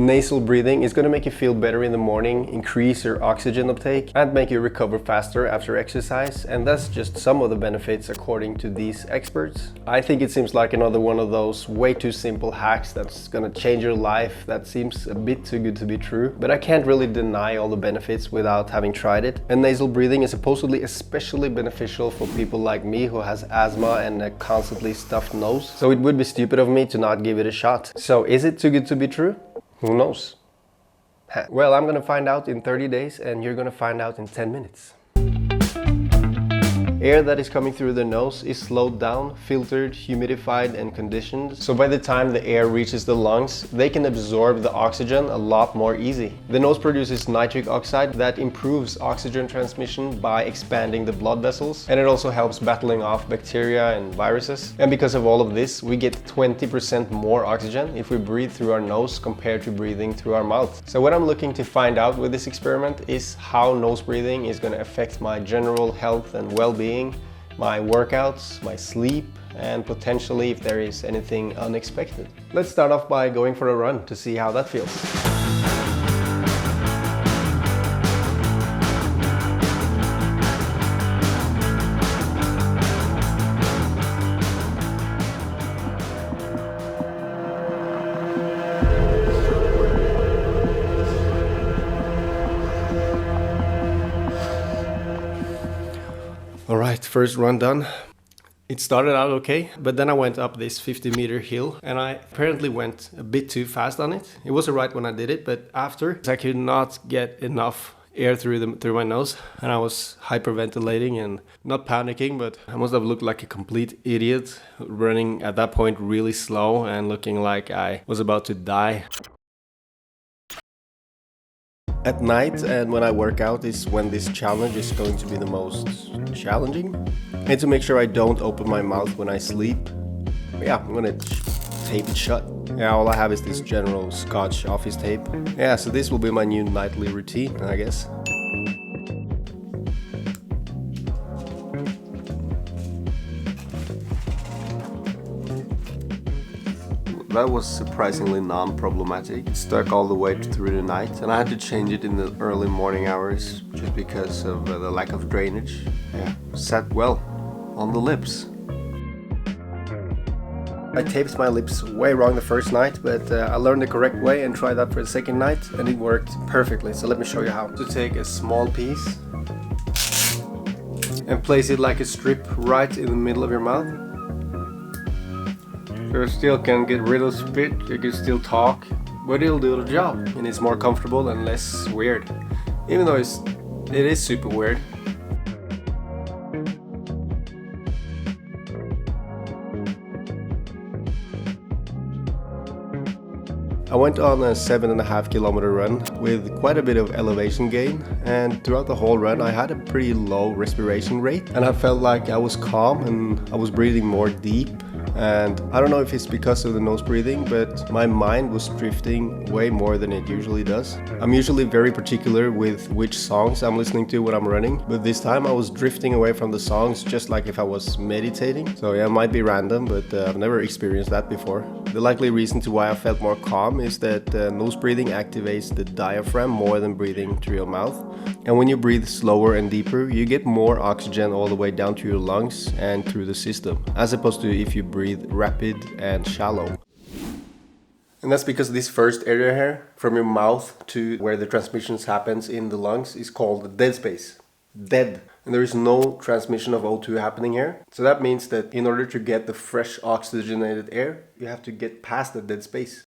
Nasal breathing is going to make you feel better in the morning, increase your oxygen uptake, and make you recover faster after exercise, and that's just some of the benefits according to these experts. I think it seems like another one of those way too simple hacks that's going to change your life that seems a bit too good to be true, but I can't really deny all the benefits without having tried it. And nasal breathing is supposedly especially beneficial for people like me who has asthma and a constantly stuffed nose, so it would be stupid of me to not give it a shot. So is it too good to be true? Who knows? Well, I'm gonna find out in 30 days and you're gonna find out in 10 minutes. Air that is coming through the nose is slowed down, filtered, humidified and conditioned. So by the time the air reaches the lungs, they can absorb the oxygen a lot more easy. The nose produces nitric oxide that improves oxygen transmission by expanding the blood vessels, and it also helps battling off bacteria and viruses. And because of all of this, we get 20% more oxygen if we breathe through our nose compared to breathing through our mouth. So what I'm looking to find out with this experiment is how nose breathing is going to affect my general health and well-being, my workouts, my sleep, and potentially if there is anything unexpected. Let's start off by going for a run to see how that feels. Alright, first run done. It started out okay, but then I went up this 50-meter hill and I apparently went a bit too fast on it. It was alright when I did it, but after I could not get enough air through my nose, and I was hyperventilating and not panicking, but I must have looked like a complete idiot, running at that point really slow and looking like I was about to die. At night and when I work out is when this challenge is going to be the most challenging. And to make sure I don't open my mouth when I sleep, yeah, I'm gonna tape it shut. Yeah, all I have is this general Scotch office tape. Yeah, so this will be my new nightly routine, I guess. That was surprisingly non-problematic. It stuck all the way through the night, and I had to change it in the early morning hours just because of the lack of drainage. Yeah, sat well on the lips. I taped my lips way wrong the first night, but I learned the correct way and tried that for the second night, and it worked perfectly. So let me show you how. To take a small piece and place it like a strip right in the middle of your mouth. You still can get rid of spit, you can still talk, but it'll do the job, and it's more comfortable and less weird, even though it is super weird. I went on a 7.5 kilometer run with quite a bit of elevation gain, and throughout the whole run I had a pretty low respiration rate, and I felt like I was calm and I was breathing more deep. And I don't know if it's because of the nose breathing, but my mind was drifting way more than it usually does. I'm usually very particular with which songs I'm listening to when I'm running, but this time I was drifting away from the songs just like if I was meditating. So yeah, it might be random, but I've never experienced that before. The likely reason to why I felt more calm is that nose breathing activates the diaphragm more than breathing through your mouth. And when you breathe slower and deeper, you get more oxygen all the way down to your lungs and through the system, as opposed to if you breathe rapid and shallow. And that's because this first area here, from your mouth to where the transmissions happens in the lungs, is called dead space. Dead. And there is no transmission of O2 happening here. So that means that in order to get the fresh oxygenated air, you have to get past the dead space.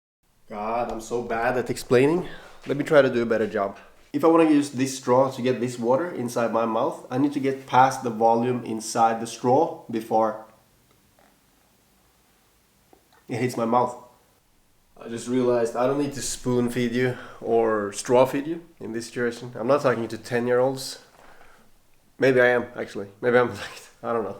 God, I'm so bad at explaining. Let me try to do a better job. If I want to use this straw to get this water inside my mouth, I need to get past the volume inside the straw before it hits my mouth. I just realized I don't need to spoon feed you or straw feed you in this situation. I'm not talking to 10-year-olds. Maybe I am, actually. Maybe I'm like, I don't know.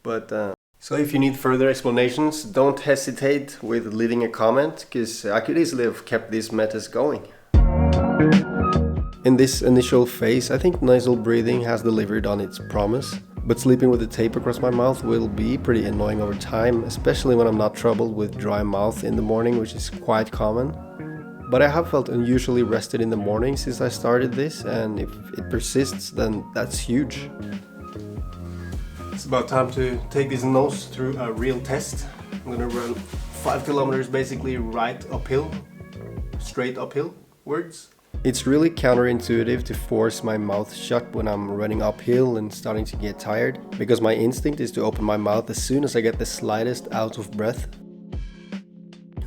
But so if you need further explanations, don't hesitate with leaving a comment, because I could easily have kept these metas going. In this initial phase, I think nasal breathing has delivered on its promise, but sleeping with the tape across my mouth will be pretty annoying over time, especially when I'm not troubled with dry mouth in the morning, which is quite common. But I have felt unusually rested in the morning since I started this, and if it persists, then that's huge. It's about time to take this nose through a real test. I'm gonna run 5 kilometers basically right uphill, straight uphill words. It's really counterintuitive to force my mouth shut when I'm running uphill and starting to get tired, because my instinct is to open my mouth as soon as I get the slightest out of breath.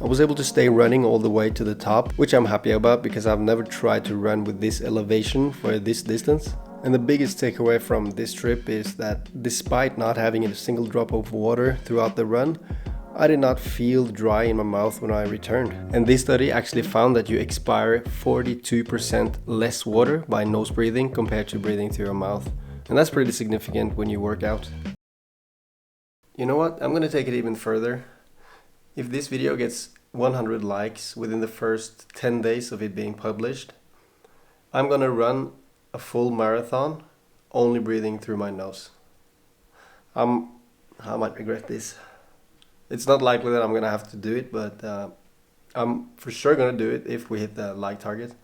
I was able to stay running all the way to the top, which I'm happy about because I've never tried to run with this elevation for this distance. And the biggest takeaway from this trip is that despite not having a single drop of water throughout the run, I did not feel dry in my mouth when I returned. And this study actually found that you expire 42% less water by nose breathing compared to breathing through your mouth. And that's pretty significant when you work out. You know what? I'm gonna take it even further. If this video gets 100 likes within the first 10 days of it being published, I'm gonna run a full marathon only breathing through my nose. I might regret this. It's not likely that I'm gonna have to do it, but I'm for sure gonna do it if we hit the like target.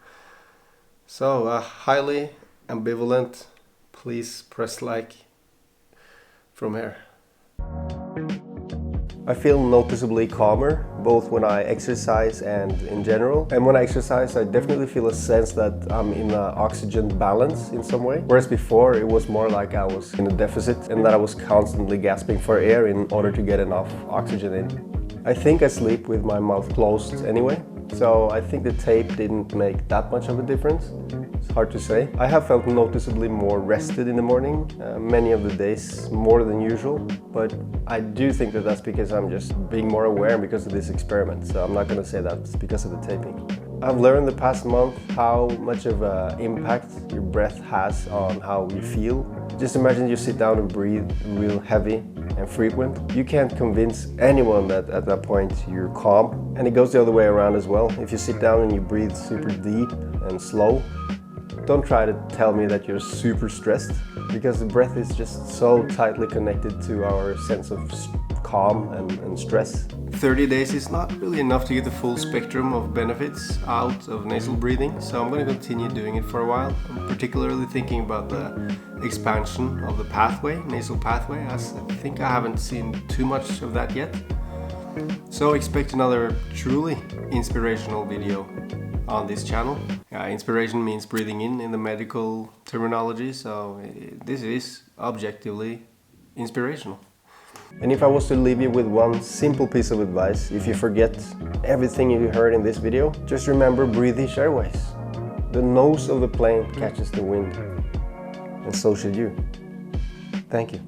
So highly ambivalent, please press like from here. I feel noticeably calmer, both when I exercise and in general. And when I exercise, I definitely feel a sense that I'm in an oxygen balance in some way. Whereas before, it was more like I was in a deficit and that I was constantly gasping for air in order to get enough oxygen in. I think I sleep with my mouth closed anyway, so I think the tape didn't make that much of a difference. It's hard to say. I have felt noticeably more rested in the morning, many of the days more than usual, but I do think that that's because I'm just being more aware because of this experiment, so I'm not going to say that's because of the taping. I've learned the past month how much of an impact your breath has on how you feel. Just imagine you sit down and breathe real heavy and frequent. You can't convince anyone that at that point you're calm. And it goes the other way around as well. If you sit down and you breathe super deep and slow, don't try to tell me that you're super stressed, because the breath is just so tightly connected to our sense of calm and stress. 30 days is not really enough to get the full spectrum of benefits out of nasal breathing, so I'm going to continue doing it for a while. I'm particularly thinking about the expansion of the pathway, nasal pathway, as I think I haven't seen too much of that yet. So expect another truly inspirational video on this channel. Inspiration means breathing in the medical terminology, so this is objectively inspirational. And if I was to leave you with one simple piece of advice, if you forget everything you heard in this video, just remember breathish airways. The nose of the plane catches the wind, and so should you. Thank you.